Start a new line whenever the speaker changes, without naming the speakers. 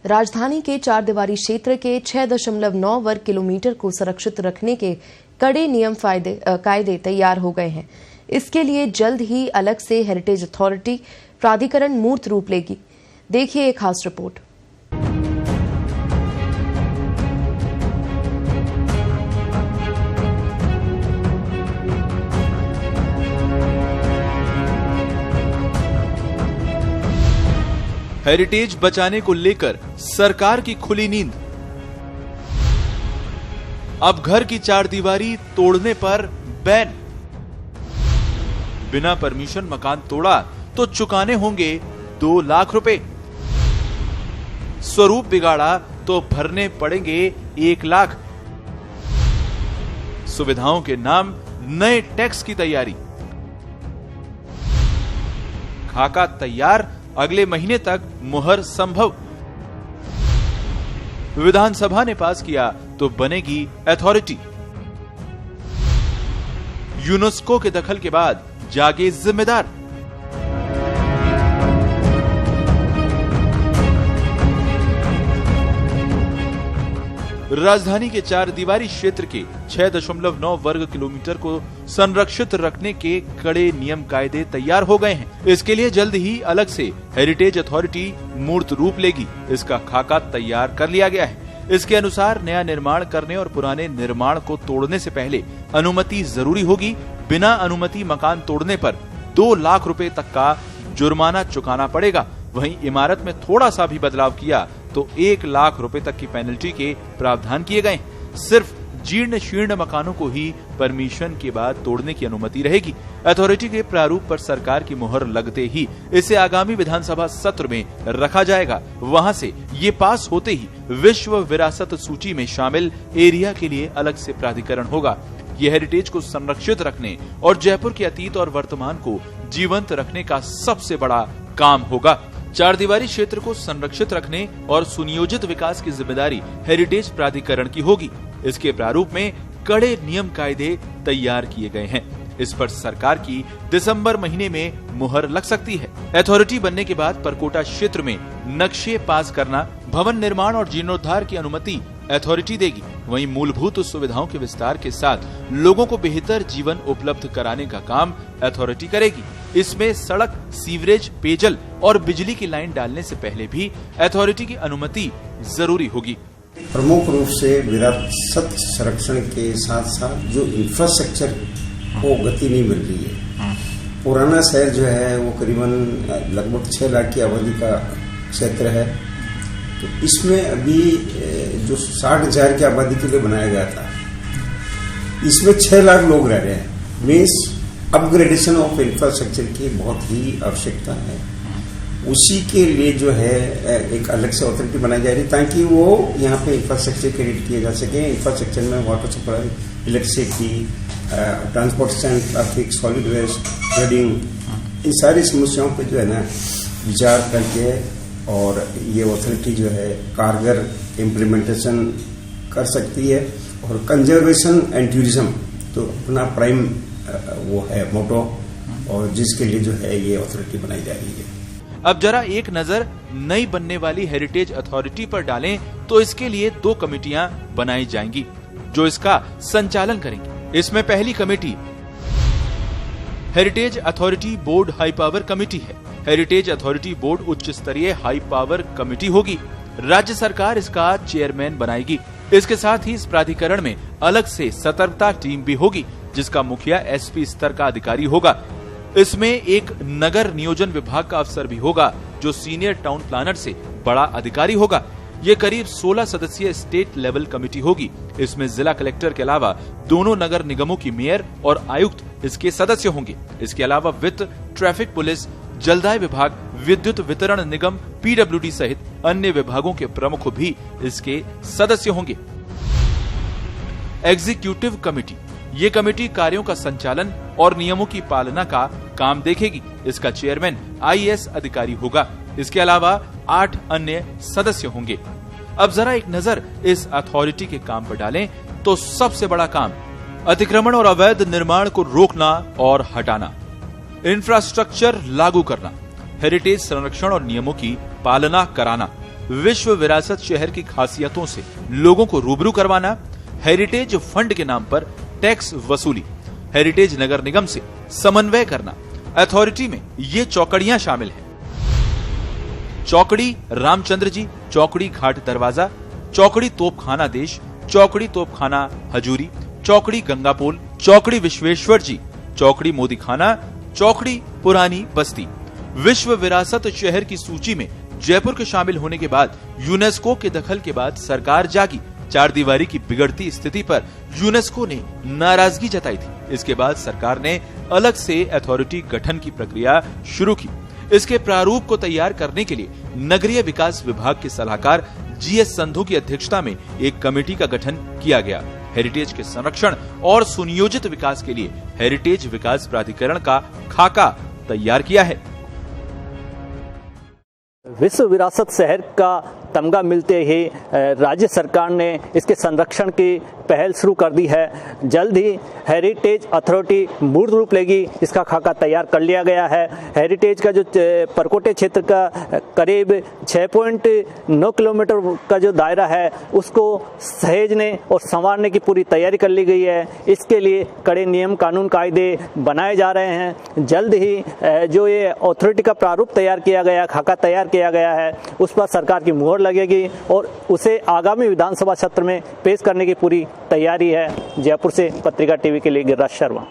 राजधानी के 4 दीवारी क्षेत्र के 6.9 वर्ग किलोमीटर को संरक्षित रखने के कड़े नियम कायदे तैयार हो गए हैं। इसके लिए जल्द ही अलग से हेरिटेज अथॉरिटी प्राधिकरण मूर्त रूप लेगी। देखिए एक खास रिपोर्ट।
हेरिटेज बचाने को लेकर सरकार की खुली नींद। अब घर की 4 दीवारी तोड़ने पर बैन। बिना परमिशन मकान तोड़ा तो चुकाने होंगे 2 लाख रुपए। स्वरूप बिगाड़ा तो भरने पड़ेंगे 1 लाख। सुविधाओं के नाम नए टैक्स की तैयारी। खाका तैयार, अगले महीने तक मुहर संभव। विधानसभा ने पास किया तो बनेगी अथॉरिटी। यूनेस्को के दखल के बाद जागे जिम्मेदार। राजधानी के 4 दीवारी क्षेत्र के 6.9 वर्ग किलोमीटर को संरक्षित रखने के कड़े नियम कायदे तैयार हो गए हैं। इसके लिए जल्द ही अलग से हेरिटेज अथॉरिटी मूर्त रूप लेगी। इसका खाका तैयार कर लिया गया है। इसके अनुसार नया निर्माण करने और पुराने निर्माण को तोड़ने से पहले अनुमति जरूरी होगी। बिना अनुमति मकान तोड़ने पर 2 लाख रुपए तक का जुर्माना चुकाना पड़ेगा। वहीं इमारत में थोड़ा सा भी बदलाव किया तो 1 लाख रुपए तक की पेनल्टी के प्रावधान किए गए। सिर्फ जीर्ण शीर्ण मकानों को ही परमिशन के बाद तोड़ने की अनुमति रहेगी। अथॉरिटी के प्रारूप पर सरकार की मुहर लगते ही इसे आगामी विधानसभा सत्र में रखा जाएगा। वहां से ये पास होते ही विश्व विरासत सूची में शामिल एरिया के लिए अलग से प्राधिकरण होगा। ये हेरिटेज को संरक्षित रखने और जयपुर के अतीत और वर्तमान को जीवंत रखने का सबसे बड़ा काम होगा। 4 दीवारी क्षेत्र को संरक्षित रखने और सुनियोजित विकास की जिम्मेदारी हेरिटेज प्राधिकरण की होगी। इसके प्रारूप में कड़े नियम कायदे तैयार किए गए हैं। इस पर सरकार की दिसंबर महीने में मुहर लग सकती है। अथॉरिटी बनने के बाद परकोटा क्षेत्र में नक्शे पास करना, भवन निर्माण और जीर्णोद्धार की अनुमति अथॉरिटी देगी। वहीं मूलभूत सुविधाओं के विस्तार के साथ लोगों को बेहतर जीवन उपलब्ध कराने का काम अथॉरिटी करेगी। इसमें सड़क, सीवरेज, पेयजल और बिजली की लाइन डालने से पहले भी अथॉरिटी की अनुमति जरूरी होगी।
प्रमुख रूप से विरासत संरक्षण के साथ साथ जो इंफ्रास्ट्रक्चर को गति नहीं मिल रही है। पुराना शहर जो है वो करीबन लगभग 6 लाख की आबादी का क्षेत्र है। तो इसमें अभी जो 60,000 की आबादी के लिए बनाया गया था, इसमें 6 लाख लोग रह रहे हैं। मीन्स अपग्रेडेशन ऑफ इंफ्रास्ट्रक्चर की बहुत ही आवश्यकता है। उसी के लिए जो है एक अलग से अथॉरिटी बनाई जा रही ताकि वो यहाँ पे इंफ्रास्ट्रक्चर क्रिएट किए जा सके। इंफ्रास्ट्रक्चर में water supply, electricity, transportation, traffic, solid waste, flooding, इन सारी समस्याओं पे जो है ना विचार करके और ये अथॉरिटी जो है कारगर इम्प्लीमेंटेशन कर सकती है। और कंजर्वेशन एंड टूरिज्म तो अपना प्राइम वो है मोटो, और जिसके लिए जो है ये अथॉरिटी बनाई जा रही है।
अब जरा एक नजर नई बनने वाली हेरिटेज अथॉरिटी पर डालें तो इसके लिए 2 कमेटियां बनाई जाएंगी जो इसका संचालन करेंगी। इसमें पहली committee heritage authority board high power committee है। हेरिटेज अथॉरिटी बोर्ड उच्च स्तरीय हाई पावर कमेटी होगी। राज्य सरकार इसका चेयरमैन बनाएगी। इसके साथ ही इस प्राधिकरण में अलग से सतर्कता टीम भी होगी जिसका मुखिया एसपी स्तर का अधिकारी होगा। इसमें एक नगर नियोजन विभाग का अफसर भी होगा जो सीनियर टाउन प्लानर से बड़ा अधिकारी होगा। ये करीब 16 सदस्यीय स्टेट लेवल कमेटी होगी। इसमें जिला कलेक्टर के अलावा दोनों नगर निगमों की मेयर और आयुक्त इसके सदस्य होंगे। इसके अलावा वित्त, ट्रैफिक पुलिस, जलदाय विभाग, विद्युत वितरण निगम, पीडब्ल्यूडी सहित अन्य विभागों के प्रमुख भी इसके सदस्य होंगे। एग्जीक्यूटिव कमेटी, ये कमेटी कार्यों का संचालन और नियमों की पालना का काम देखेगी। इसका चेयरमैन आईएएस अधिकारी होगा। इसके अलावा 8 अन्य सदस्य होंगे। अब जरा एक नजर इस अथॉरिटी के काम पर डालें तो सबसे बड़ा काम अतिक्रमण और अवैध निर्माण को रोकना और हटाना, इंफ्रास्ट्रक्चर लागू करना, हेरिटेज संरक्षण और नियमों की पालना कराना, विश्व विरासत शहर की खासियतों से लोगों को रूबरू करवाना, हेरिटेज फंड के नाम पर टैक्स वसूली, हेरिटेज नगर निगम से समन्वय करना। अथॉरिटी में ये चौकड़ियां शामिल हैं: चौकड़ी रामचंद्र जी, चौकड़ी घाट दरवाजा, चौकड़ी तोपखाना देश, चौकड़ी तोपखाना हजूरी, चौकड़ी गंगापोल, चौकड़ी विश्वेश्वर जी, चौकड़ी मोदी खाना, चौकड़ी पुरानी बस्ती। विश्व विरासत शहर की सूची में जयपुर के शामिल होने के बाद यूनेस्को के दखल के बाद सरकार जागी। चार दीवारी की बिगड़ती स्थिति पर यूनेस्को ने नाराजगी जताई थी। इसके बाद सरकार ने अलग से अथॉरिटी गठन की प्रक्रिया शुरू की। इसके प्रारूप को तैयार करने के लिए नगरीय विकास विभाग के सलाहकार जीएस संधू की अध्यक्षता में एक कमेटी का गठन किया गया। हेरिटेज के संरक्षण और सुनियोजित विकास के लिए हेरिटेज विकास प्राधिकरण का खाका तैयार किया है।
विश्व विरासत शहर का तमगा मिलते ही राज्य सरकार ने इसके संरक्षण की पहल शुरू कर दी है। जल्द ही हेरिटेज अथॉरिटी मूर्त रूप लेगी, इसका खाका तैयार कर लिया गया है। हेरिटेज का जो परकोटे क्षेत्र का करीब 6.9 किलोमीटर का जो दायरा है उसको सहेजने और संवारने की पूरी तैयारी कर ली गई है। इसके लिए कड़े नियम कानून कायदे बनाए जा रहे हैं। जल्द ही जो ये अथॉरिटी का प्रारूप तैयार किया गया, खाका तैयार किया गया है, उस पर सरकार की मुहर लगेगी और उसे आगामी विधानसभा सत्र में पेश करने की पूरी तैयारी है। जयपुर से पत्रिका टीवी के लिए गिरिराज शर्मा।